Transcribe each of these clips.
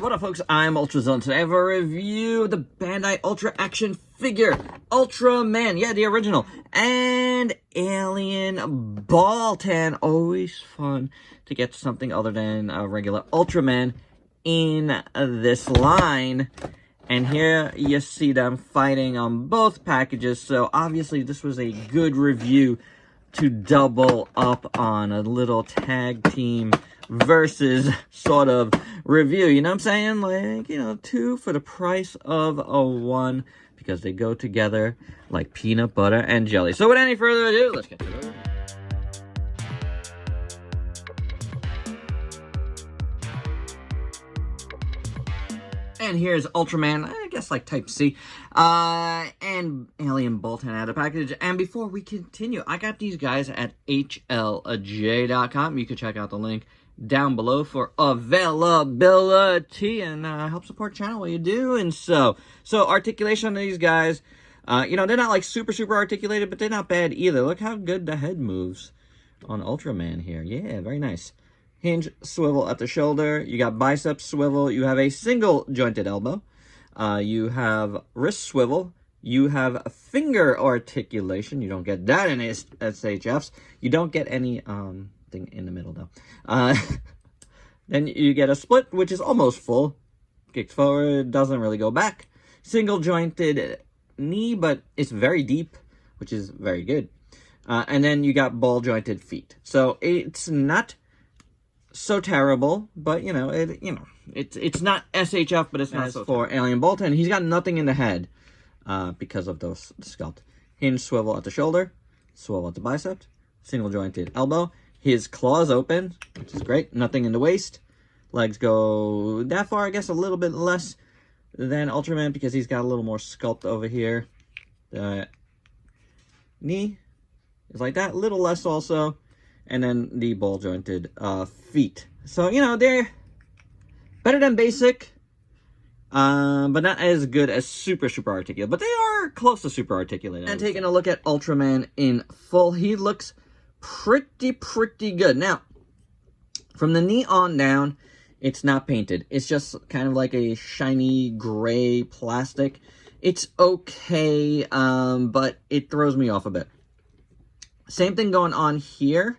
What up, folks? I'm Ultrazilla, and today I have a review of the Bandai Ultra Action figure, Ultraman, yeah, the original, and Alien Baltan. Always fun to get something other than a regular Ultraman in this line. And here you see them fighting on both packages, so obviously this was a good review to double up on a little tag team versus sort of review, you know what I'm saying? Like, you know, 2 for the price of a 1, because they go together like peanut butter and jelly. So without any further ado, let's get to it. And here's Ultraman, I guess like Type C, and Alien Baltan out of the package. And before we continue, I got these guys at HLJ.com. You can check out the link down below for availability, and help support the channel while you're doing so. So articulation on these guys, you know, they're not like super articulated, but they're not bad either. Look how good the head moves on Ultraman here. Yeah, very nice. Hinge swivel at the shoulder. You got bicep swivel. You have a single jointed elbow. You have wrist swivel. You have finger articulation. You don't get that in SHFs. You don't get any thing in the middle though. Then you get a split, which is almost full. Kicks forward, doesn't really go back. Single jointed knee, but it's very deep, which is very good. And then you got ball jointed feet. So it's not so terrible, but you know, it's not SHF, but it's not so for terrible. Alien Baltan, he's got nothing in the head because of those sculpt. Hinge swivel at the shoulder, swivel at the bicep, single jointed elbow. His claws open, which is great. Nothing in the waist. Legs go that far, I guess a little bit less than Ultraman because he's got a little more sculpt over here. The knee is like that, a little less also. And then the ball jointed feet. So, you know, they're better than basic, but not as good as super articulate. But they are close to super articulate. And taking a look at Ultraman in full, he looks pretty good. Now, from the knee on down, it's not painted. It's just kind of like a shiny gray plastic. It's okay, but it throws me off a bit. Same thing going on here,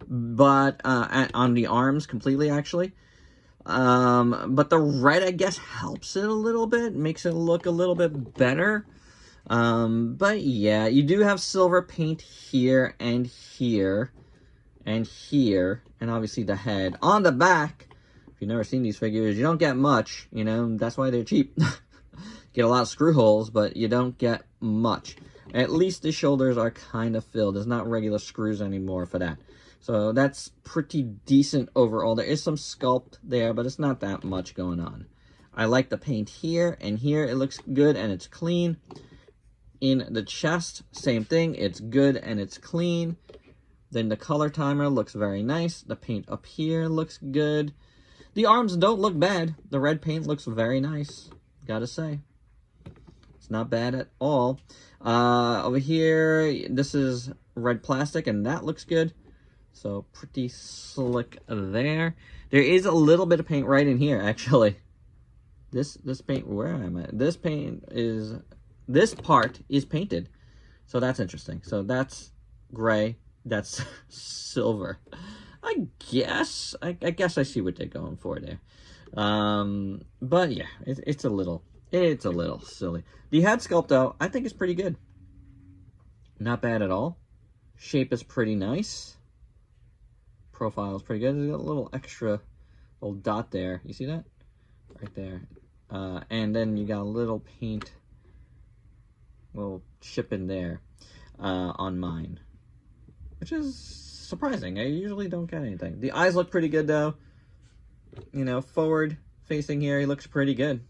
but on the arms completely, actually. But the red, I guess, helps it a little bit, makes it look a little bit better. But yeah, you do have silver paint here and here and here, and obviously the head. On the back, if you've never seen these figures, you don't get much, you know, that's why they're cheap. Get a lot of screw holes, but you don't get much. At least the shoulders are kind of filled. There's not regular screws anymore for that. So that's pretty decent overall. There is some sculpt there, but it's not that much going on. I like the paint here and here. It looks good and it's clean. In the chest, same thing. It's good and it's clean. Then the color timer looks very nice. The paint up here looks good. The arms don't look bad. The red paint looks very nice, gotta say. It's not bad at all. Over here, this is red plastic, and that looks good. So pretty slick there. There is a little bit of paint right in here, actually. This paint, where am I? This part is painted. So that's interesting. So that's gray. That's silver. I guess I see what they're going for there. But yeah, it's a little silly. The head sculpt, though, I think is pretty good. Not bad at all. Shape is pretty nice. Profile is pretty good. There's a little extra little dot there. You see that? Right there. And then you got a little paint, little chip in there on mine, which is surprising. I usually don't get anything. The eyes look pretty good, though. You know, forward facing here, he looks pretty good.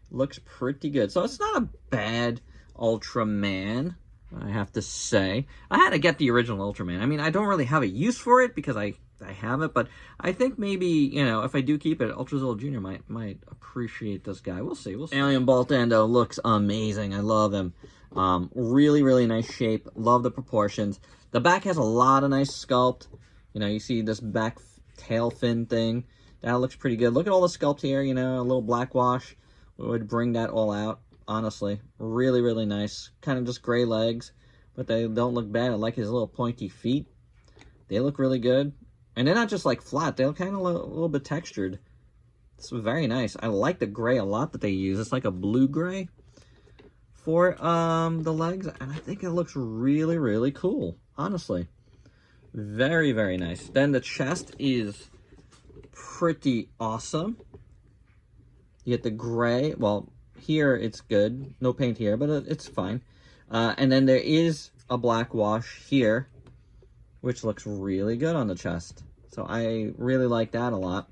Looks pretty good. So it's not a bad Ultraman, I have to say. I had to get the original Ultraman. I mean, I don't really have a use for it because I have it, but I think maybe, you know, if I do keep it, Ultrazilla Jr. might appreciate this guy. We'll see. Alien Baltan, though, looks amazing. I love him. Really nice shape. Love the proportions. The back has a lot of nice sculpt. You know, you see this back tail fin thing. That looks pretty good. Look at all the sculpt here, you know, a little black wash would bring that all out, honestly. Really, really nice. Kind of just gray legs, but they don't look bad. I like his little pointy feet. They look really good. And they're not just like flat, they're kind of a little bit textured. It's very nice. I like the gray a lot that they use. It's like a blue gray for the legs, and I think it looks really, really cool, honestly. Very, very nice. Then the chest is pretty awesome. You get the gray. Well, here it's good. No paint here, but it's fine. And then there is a black wash here, which looks really good on the chest. So I really like that a lot.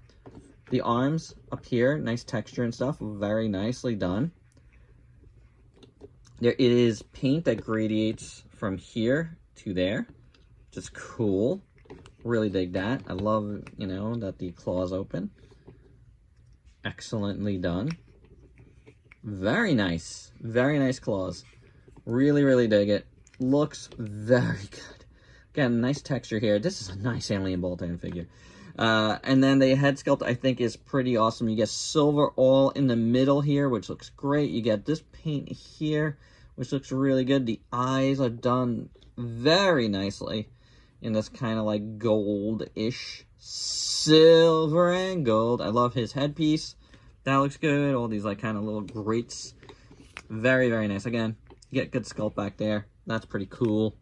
The arms up here, nice texture and stuff. Very nicely done. There is paint that gradiates from here to there, which is cool. Really dig that. I love, you know, that the claws open. Excellently done. Very nice. Very nice claws. Really, really dig it. Looks very good. Again, nice texture here. This is a nice alien Baltan figure. And then the head sculpt, I think, is pretty awesome. You get silver all in the middle here, which looks great. You get this paint here, which looks really good. The eyes are done very nicely in this kind of like gold-ish, silver and gold. I love his headpiece. That looks good. All these like kind of little grates. Very, very nice. Again, you get good sculpt back there. That's pretty cool.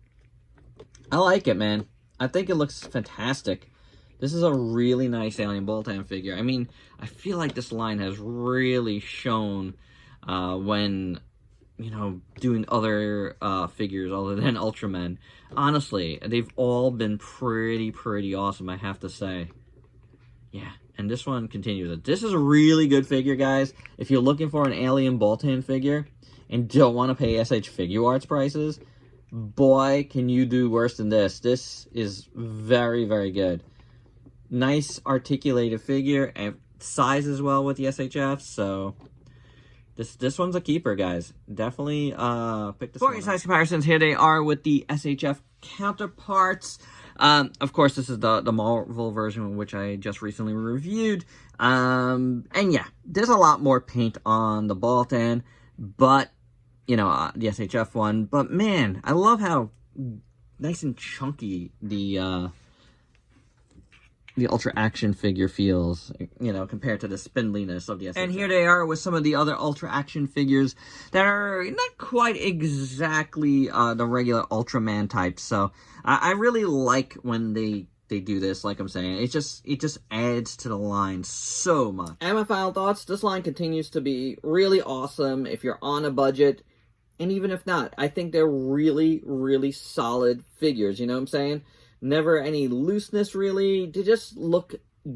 I like it, man. I think it looks fantastic. This is a really nice alien Baltan figure. I mean, I feel like this line has really shown when, you know, doing other figures other than Ultraman. Honestly, they've all been pretty awesome, I have to say. Yeah, and this one continues it. This is a really good figure, guys. If you're looking for an alien Baltan figure and don't want to pay SH Figure Arts prices, boy, can you do worse than this. This is very, very good. Nice articulated figure and size as well with the SHF, so this one's a keeper, guys. Definitely pick this one up. For your size comparisons, here they are with the SHF counterparts. Of course, this is the Marvel version, which I just recently reviewed. And yeah, there's a lot more paint on the Baltan, but, you know, the SHF one. But man, I love how nice and chunky the Ultra Action figure feels, you know, compared to the spindliness of the SHF. And here they are with some of the other Ultra Action figures that are not quite exactly the regular Ultraman types. So I really like when they do this, like I'm saying. It just adds to the line so much. And my final thoughts, this line continues to be really awesome if you're on a budget. And even if not, I think they're really, really solid figures, you know what I'm saying? Never any looseness, really. They just look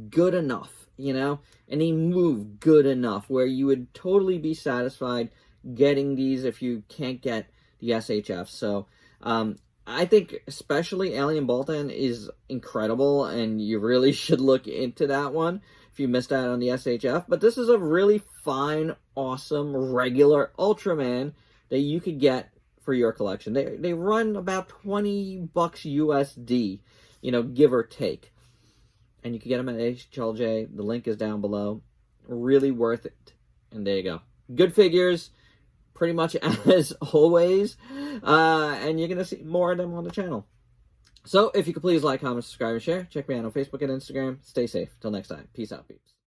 good enough, you know? And they move good enough where you would totally be satisfied getting these if you can't get the SHF. So, I think especially Alien Baltan is incredible, and you really should look into that one if you missed out on the SHF. But this is a really fine, awesome, regular Ultraman that you could get for your collection. They run about $20 USD, you know, give or take. And you can get them at HLJ. The link is down below. Really worth it. And there you go. Good figures, pretty much as always. And you're going to see more of them on the channel. So if you could please like, comment, subscribe, and share. Check me out on Facebook and Instagram. Stay safe. Till next time. Peace out, peeps.